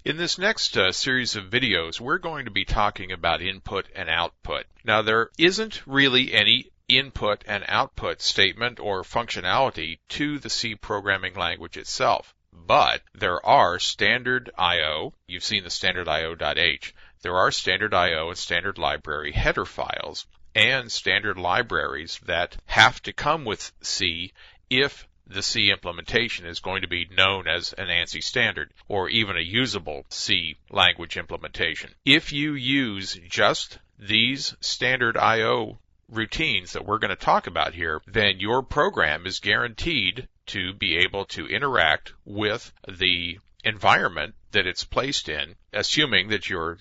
In this next series of videos, we're going to be talking about input and output. Now, there isn't really any input and output statement or functionality to the C programming language itself, but there are standard I/O. You've seen the standard IO.h. There are standard I/O and standard library header files and standard libraries that have to come with C if the C implementation is going to be known as an ANSI standard or even a usable C language implementation. If you use just these standard I/O routines that we're going to talk about here, then your program is guaranteed to be able to interact with the environment that it's placed in, assuming that your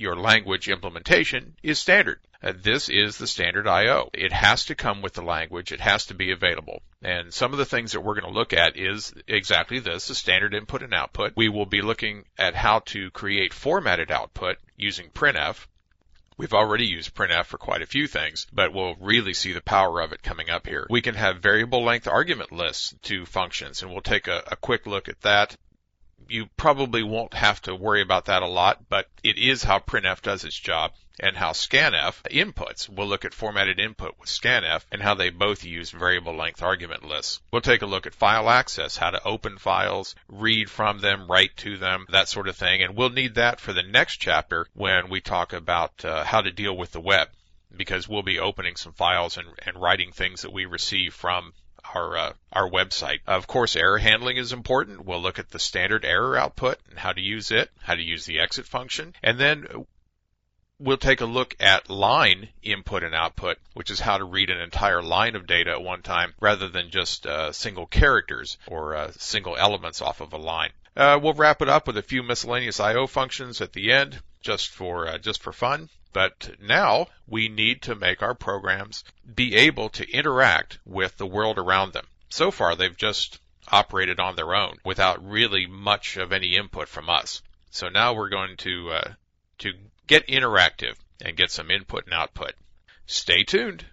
language implementation is standard. This is the standard I/O. It has to come with the language. It has to be available. And some of the things that we're going to look at is exactly this, the standard input and output. We will be looking at how to create formatted output using printf. We've already used printf for quite a few things, but we'll really see the power of it coming up here. We can have variable length argument lists to functions, and we'll take a quick look at that. You probably won't have to worry about that a lot, but it is how printf does its job and how scanf inputs. We'll look at formatted input with scanf and how they both use variable length argument lists. We'll take a look at file access, how to open files, read from them, write to them, that sort of thing. And we'll need that for the next chapter when we talk about how to deal with the web, because we'll be opening some files and writing things that we receive from our website. Of course, error handling is important. We'll look at the standard error output and how to use it, how to use the exit function, and then we'll take a look at line input and output, which is how to read an entire line of data at one time rather than just single characters or single elements off of a line. We'll wrap it up with a few miscellaneous I/O functions at the end, just for fun. But now we need to make our programs be able to interact with the world around them. So far, they've just operated on their own without really much of any input from us. So now we're going to get interactive and get some input and output. Stay tuned.